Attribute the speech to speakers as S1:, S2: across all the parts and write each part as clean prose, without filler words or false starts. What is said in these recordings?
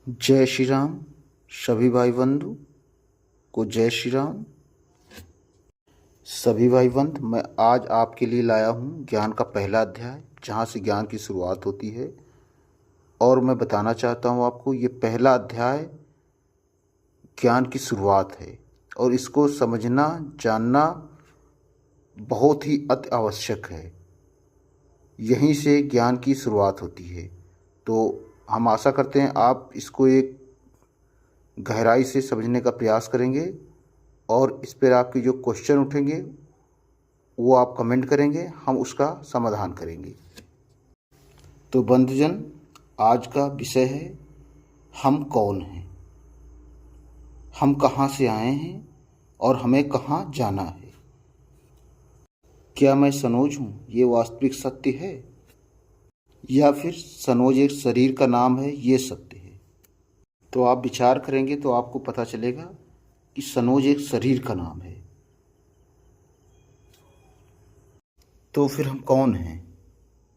S1: जय श्री राम। सभी भाई बंधु को जय श्री राम। सभी भाई बंधु, मैं आज आपके लिए लाया हूँ ज्ञान का पहला अध्याय, जहाँ से ज्ञान की शुरुआत होती है। और मैं बताना चाहता हूँ आपको, ये पहला अध्याय ज्ञान की शुरुआत है और इसको समझना जानना बहुत ही अति आवश्यक है। यहीं से ज्ञान की शुरुआत होती है। तो हम आशा करते हैं आप इसको एक गहराई से समझने का प्रयास करेंगे और इस पर आपके जो क्वेश्चन उठेंगे वो आप कमेंट करेंगे, हम उसका समाधान करेंगे। तो बंधुजन, आज का विषय है हम कौन हैं, हम कहाँ से आए हैं और हमें कहाँ जाना है। क्या मैं सनोज हूँ, ये वास्तविक सत्य है, या फिर सनोज एक शरीर का नाम है, ये सत्य है। तो आप विचार करेंगे तो आपको पता चलेगा कि सनोज एक शरीर का नाम है। तो फिर हम कौन हैं?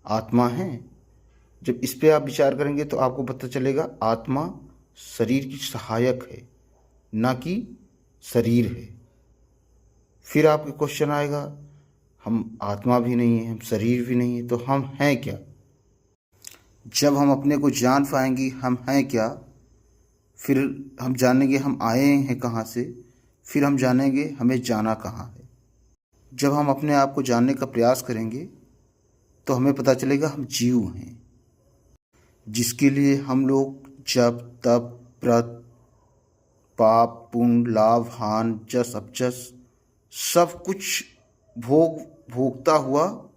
S1: आत्मा है। जब इस पे आप विचार करेंगे तो आपको पता चलेगा आत्मा शरीर की सहायक है, ना कि शरीर है। फिर आपके क्वेश्चन आएगा, हम आत्मा भी नहीं है, हम शरीर भी नहीं है, तो हम हैं क्या? जब हम अपने को जान पाएंगे हम हैं क्या, फिर हम जानेंगे हम आए हैं कहाँ से, फिर हम जानेंगे हमें जाना कहाँ है। जब हम अपने आप को जानने का प्रयास करेंगे तो हमें पता चलेगा हम जीव हैं, जिसके लिए हम लोग जप तप व्रत पाप पुण्य लाभ हान जस अपजस सब कुछ भोगता हुआ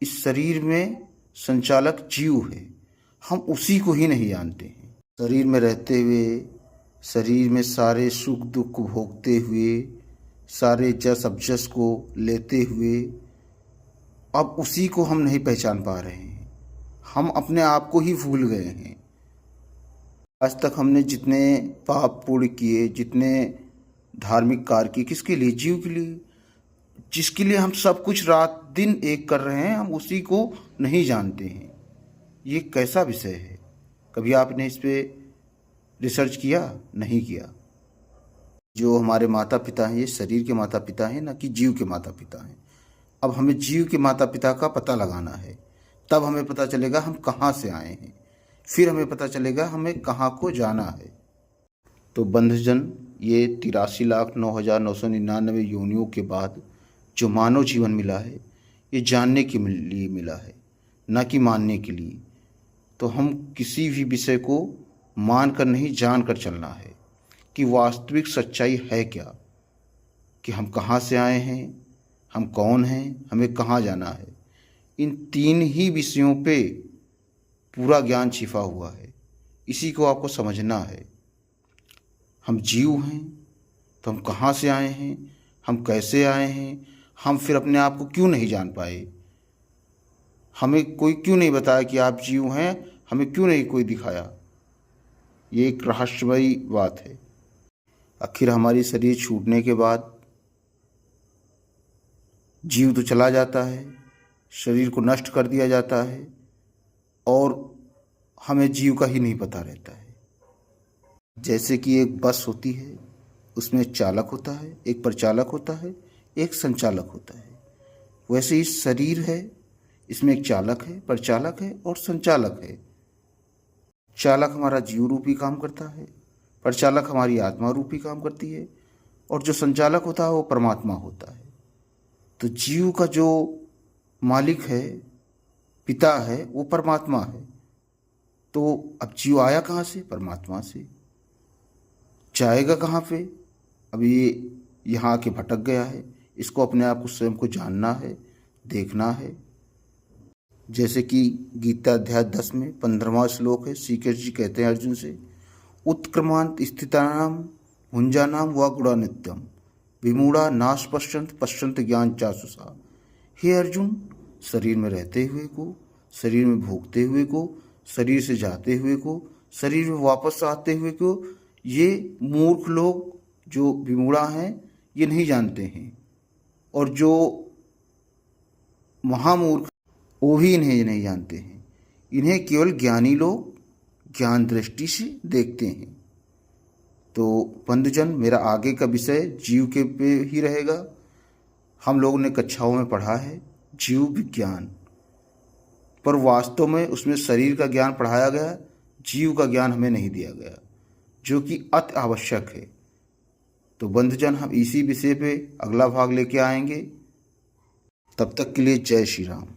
S1: इस शरीर में संचालक जीव है। हम उसी को ही नहीं जानते हैं। शरीर में रहते हुए, शरीर में सारे सुख दुख भोगते हुए, सारे जस अपजस को लेते हुए, अब उसी को हम नहीं पहचान पा रहे हैं। हम अपने आप को ही भूल गए हैं। आज तक हमने जितने पाप पुण्य किए, जितने धार्मिक कार्य किए, किसके लिए? जीव के लिए। जिसके लिए हम सब कुछ रात दिन एक कर रहे हैं, हम उसी को नहीं जानते हैं। ये कैसा विषय है? कभी आपने इस पे रिसर्च किया? नहीं किया। जो हमारे माता पिता हैं ये शरीर के माता पिता हैं, ना कि जीव के माता पिता हैं। अब हमें जीव के माता पिता का पता लगाना है, तब हमें पता चलेगा हम कहाँ से आए हैं, फिर हमें पता चलेगा हमें कहाँ को जाना है। तो बंधुजन, ये 83,09,999 योनियों के बाद जो मानव जीवन मिला है, ये जानने के लिए मिला है, ना कि मानने के लिए। तो हम किसी भी विषय को मान कर नहीं, जान कर चलना है कि वास्तविक सच्चाई है क्या, कि हम कहाँ से आए हैं, हम कौन हैं, हमें कहाँ जाना है। इन तीन ही विषयों पे पूरा ज्ञान छिपा हुआ है। इसी को आपको समझना है। हम जीव हैं तो हम कहाँ से आए हैं, हम कैसे आए हैं, हम फिर अपने आप को क्यों नहीं जान पाए, हमें कोई क्यों नहीं बताया कि आप जीव हैं, हमें क्यों नहीं कोई दिखाया। ये एक रहस्यमयी बात है। आखिर हमारी शरीर छूटने के बाद जीव तो चला जाता है, शरीर को नष्ट कर दिया जाता है और हमें जीव का ही नहीं पता रहता है। जैसे कि एक बस होती है, उसमें एक चालक होता है, एक परिचालक होता है, एक संचालक होता है। वैसे ही शरीर है, इसमें एक चालक है, परिचालक है और संचालक है। चालक हमारा जीव रूपी काम करता है, परिचालक हमारी आत्मा रूपी काम करती है, और जो संचालक होता है वो परमात्मा होता है। तो जीव का जो मालिक है, पिता है, वो परमात्मा है। तो अब जीव आया कहाँ से? परमात्मा से। जाएगा कहाँ पे? अब ये यहाँ आके भटक गया है। इसको अपने आप को स्वयं को जानना है, देखना है। जैसे कि गीता अध्याय 10 में 15वां श्लोक है, श्री कृष्ण जी कहते हैं अर्जुन से, उत्क्रमांत स्थितानाम भुंजानाम व गुणा नित्यम विमूढ़ा नाश पश्यंत ज्ञान चासुषा। हे अर्जुन, शरीर में रहते हुए को, शरीर में भोगते हुए को, शरीर से जाते हुए को, शरीर में वापस आते हुए को, ये मूर्ख लोग जो विमूढ़ा हैं ये नहीं जानते हैं, और जो महामूर्ख वो भी इन्हें नहीं जानते हैं। इन्हें केवल ज्ञानी लोग ज्ञान दृष्टि से देखते हैं। तो बंधुजन, मेरा आगे का विषय जीव के पे ही रहेगा। हम लोगों ने कक्षाओं में पढ़ा है जीव विज्ञान, पर वास्तव में उसमें शरीर का ज्ञान पढ़ाया गया, जीव का ज्ञान हमें नहीं दिया गया, जो कि अति आवश्यक है। तो बंधुजन, हम इसी विषय पे अगला भाग लेके आएंगे। तब तक के लिए जय श्री राम।